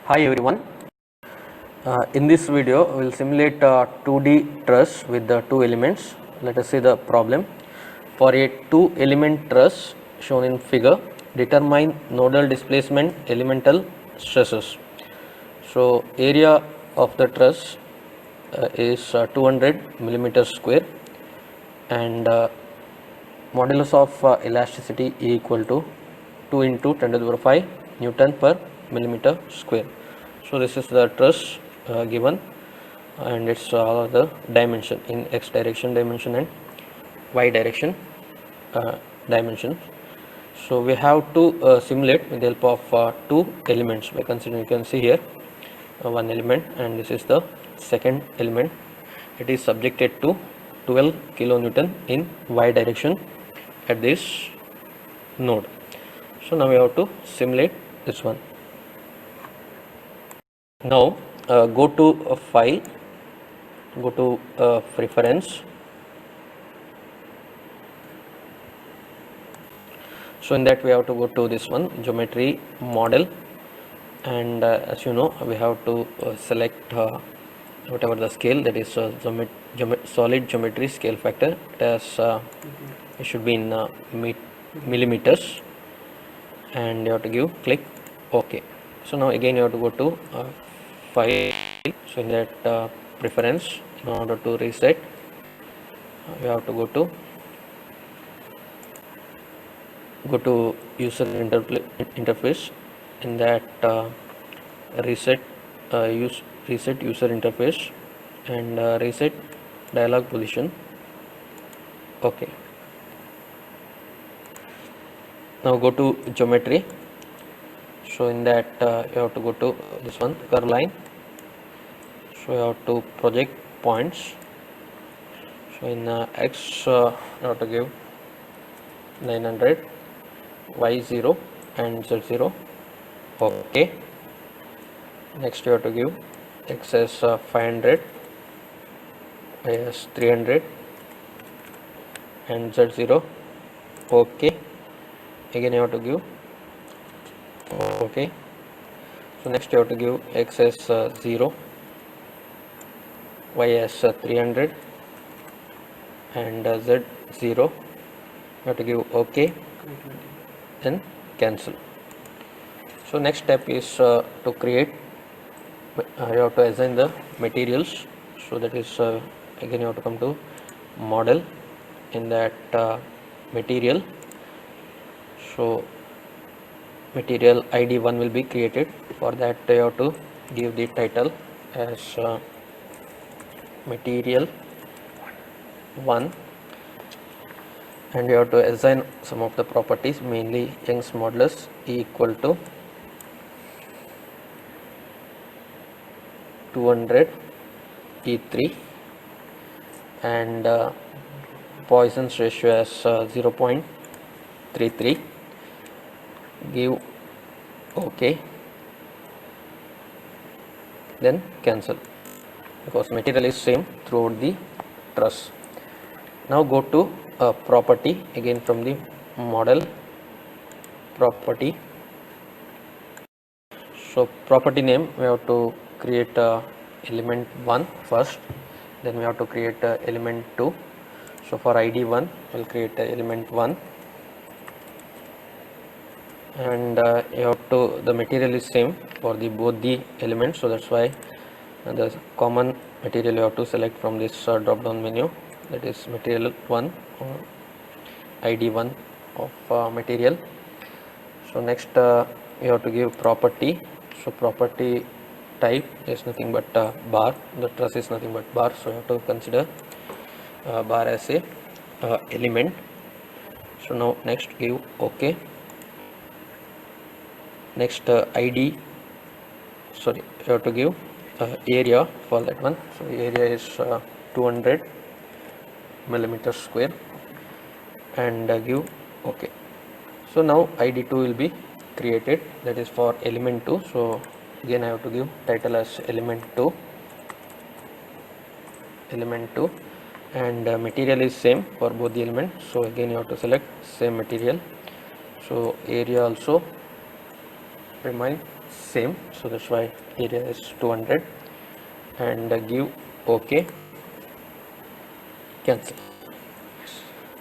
Hi everyone. In this video, we will simulate a 2D truss with the two elements. Let us see the problem. For a two element truss shown in figure, determine nodal displacement elemental stresses. So, area of the truss is 200 millimeters square, and modulus of elasticity E equal to 2 into 10 to the power 5 Newton per millimeter square. So this is the truss given, and it's the dimension in x direction dimension and y direction dimension. So we have to simulate with the help of two elements by considering, you can see here one element, and this is the second element. It is subjected to 12 kilonewton in y direction at this node. So now we have to simulate this one. Now go to file, go to preference. So in that we have to go to this one, geometry model, and as you know, we have to select whatever the scale, that is solid geometry scale factor. It should be in millimeters, and you have to give click OK. So now again you have to go to file. So in that preference, in order to reset, you have to go to user interface. In that reset user interface, and reset dialog position. Okay. Now go to geometry. So in that you have to go to this one, curve line. So you have to project points. So in x you have to give 900, y0 and z0. Okay. Next you have to give x as 500, y as 300 and z0. Okay. Again you have to give OK. So next you have to give x as 0, y as 300 and z0. You have to give OK, then cancel. So next step is to create, you have to assign the materials. So that is again you have to come to model. In that material, so material ID1 will be created. For that you have to give the title as material 1, and you have to assign some of the properties, mainly Young's modulus E equal to 200 E3 and Poisson's ratio as 0.33. Give OK, then cancel, because material is same throughout the truss. Now go to property, again from the model property. So property name, we have to create element 1 first, then we have to create element 2. So for ID1 we'll create element 1, and you have to, the material is same for the both the elements, so that's why the common material you have to select from this drop down menu, that is material 1 or ID1 of material. So next you have to give property. So property type is nothing but bar. The truss is nothing but bar, so you have to consider bar as a element. So now next give OK. Next you have to give area for that one. So area is 200 millimeters square, and give OK. So now ID2 will be created, that is for element 2. So again I have to give title as element 2, and material is same for both the elements. So again you have to select same material. So area also remain same, so that's why area is 200, and give OK, cancel.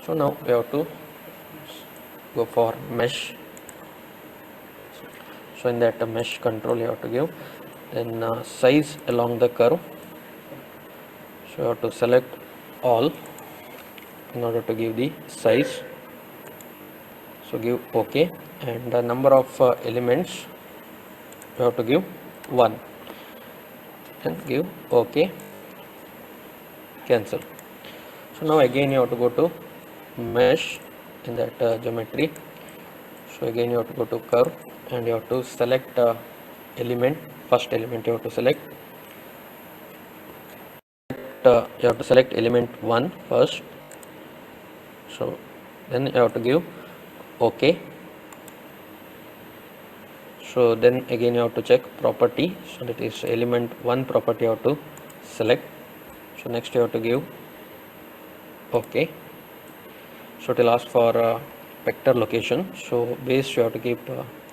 So now we have to go for mesh. So in that mesh control you have to give, then size along the curve, so you have to select all in order to give the size, so give OK, and the number of elements you have to give 1, and give OK, cancel. So now again you have to go to mesh in that geometry, so again you have to go to curve and you have to select element, first element you have to select, you have to select element 1 first, so then you have to give OK. So then again you have to check property, so that is element 1 property you have to select, so next you have to give OK. So it will ask for vector location, so base you have to keep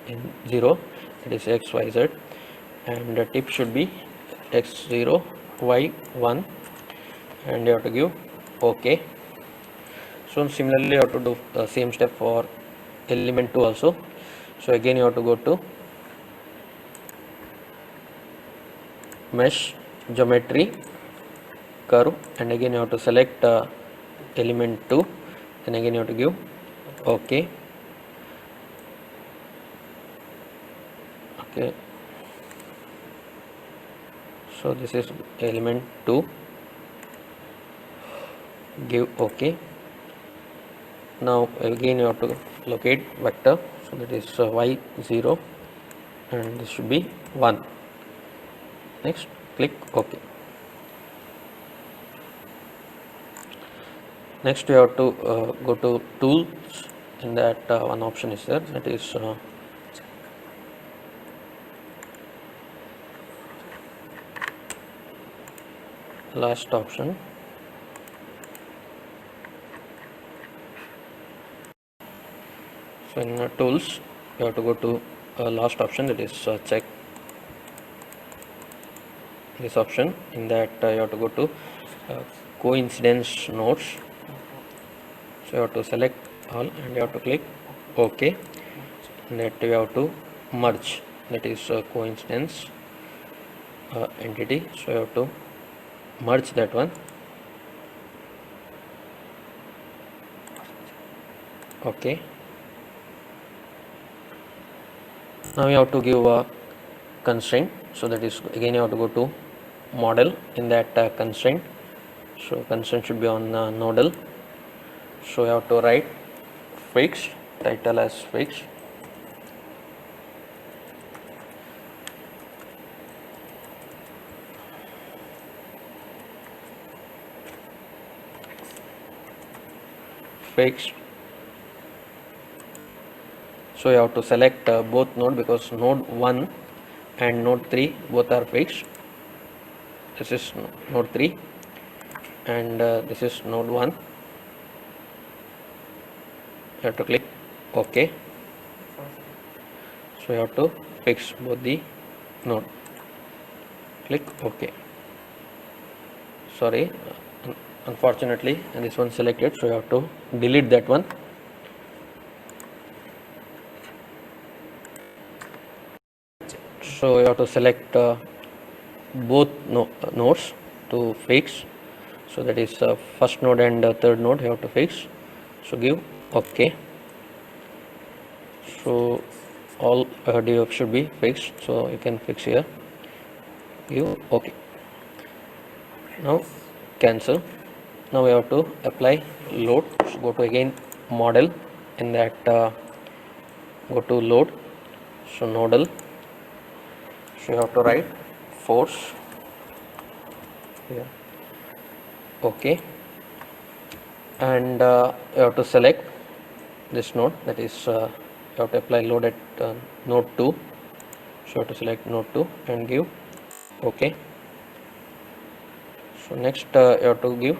in 0, that is x, y, z, and the tip should be x0, y1, and you have to give OK. So similarly you have to do the same step for element 2 also. So again you have to go to mesh, geometry, curve, and again you have to select element 2, then again you have to give OK. Okay, so this is element 2, give OK. Now again you have to locate vector, so that is y0, and this should be 1. Next click OK. Next you have to go to tools, in that one option is there, that is last option. So in tools you have to go to last option, that is check this option, in that you have to go to coincidence nodes, so you have to select all and you have to click OK, and that you have to merge, that is coincidence entity, so you have to merge that one. OK, now you have to give a constraint, so that is again you have to go to model, in that constraint, so constraint should be on nodal, so you have to write fixed, title as fixed, fixed. So you have to select both node, because node 1 and node 3 both are fixed. This is node 3 and this is node 1. You have to click OK. So you have to fix both the node. Click OK. Sorry, unfortunately this one selected, so you have to delete that one. So you have to select both nodes to fix, so that is first node and third node you have to fix, so give OK. So all DF should be fixed, so you can fix here, give OK. Now cancel. Now we have to apply load, so go to again model, in that go to load, so nodal, so you have to write force here, OK, and you have to select this node, that is you have to apply load at node 2, so you have to select node 2 and give OK. So next you have to give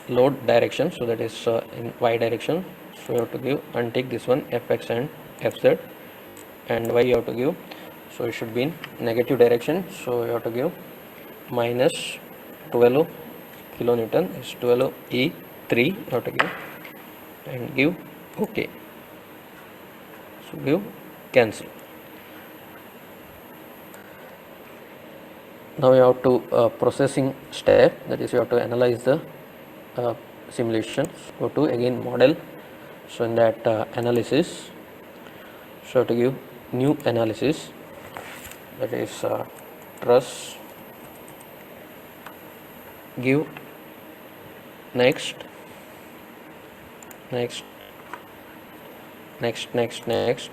load direction, so that is in y direction, so you have to give untick this one fx and fz, and y you have to give, so it should be in negative direction, so you have to give minus 12 kilonewton is 12 E3 you have to give and give OK. So give cancel. Now you have to processing step, that is you have to analyze the simulation. Go to again model, so in that analysis, so you have to give new analysis, that is truss, give next, next, next, next, next,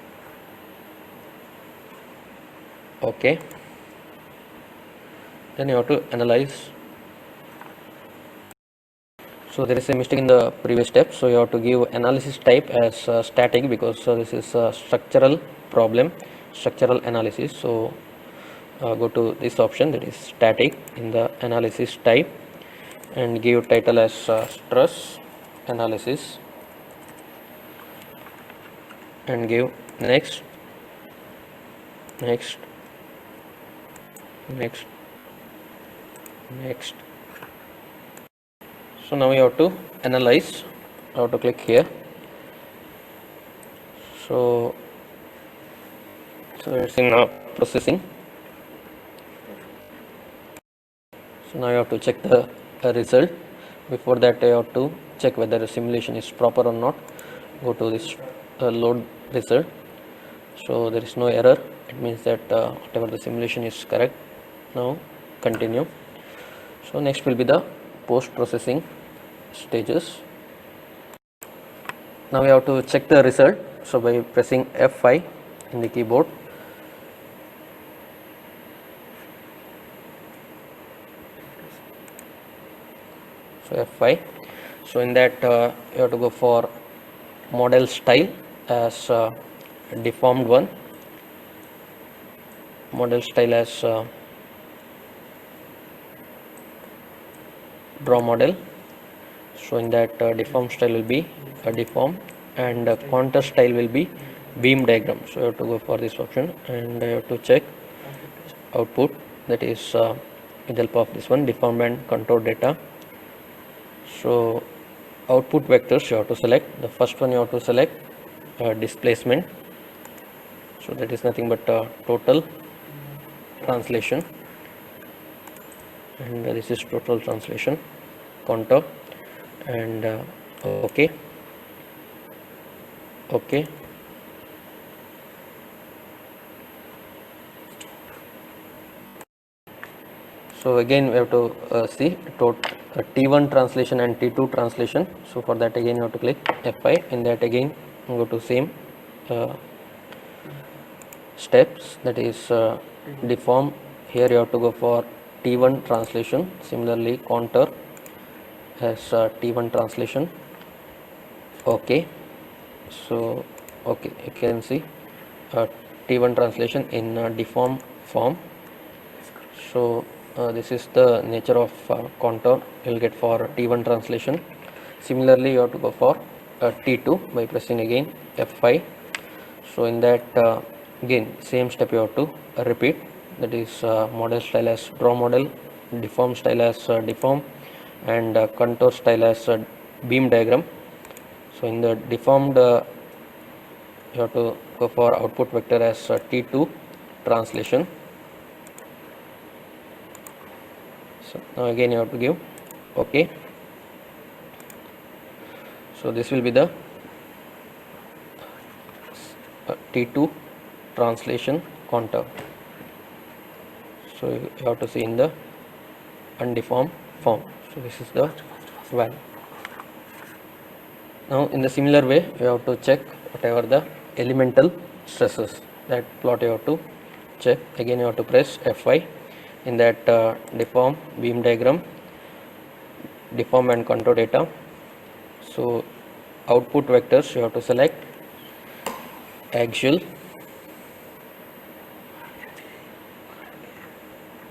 OK. Then you have to analyze. So there is a mistake in the previous step, so you have to give analysis type as static, because this is a structural problem, structural analysis. So go to this option, that is static, in the analysis type, and give title as stress analysis and give next, next, next, next. So now we have to analyze. I have to click here. So it's in processing. So now you have to check the result. Before that, you have to check whether the simulation is proper or not. Go to this load result. So there is no error. It means that whatever the simulation is correct. Now continue. So next will be the post processing stages. Now we have to check the result. So by pressing F5 in the keyboard, so F5. So in that you have to go for model style as deformed one, model style as draw model. So in that deform style will be a deform, and contour style will be beam diagram. So you have to go for this option, and you have to check output, that is with the help of this one, deform and contour data. So output vectors you have to select. The first one you have to select displacement, so that is nothing but total translation, and this is total translation, contour, and OK, OK. So again we have to see T1 translation and T2 translation. So for that again you have to click F5. In that again go to same steps, that is deform. Here you have to go for T1 translation. Similarly contour as T1 translation. OK. So OK, you can see T1 translation in deform form. So this is the nature of contour you will get for T1 translation. Similarly you have to go for T2 by pressing again F5. So in that again same step you have to repeat, that is model style as draw model, deform style as deform, and contour style as beam diagram. So in the deformed you have to go for output vector as T2 translation. So now again you have to give OK. So this will be the T2 translation contour. So you have to see in the undeformed form. So this is the value. Now in the similar way you have to check whatever the elemental stresses, that plot you have to check. Again you have to press F5. In that deform, beam diagram, deform and contour data. So output vectors you have to select axial,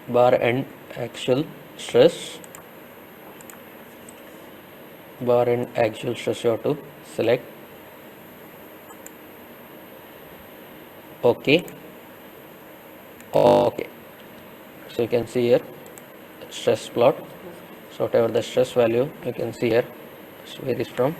bar and axial stress, bar and axial stress you have to select. okay, okay. So you can see here stress plot. So whatever the stress value you can see here, it varies from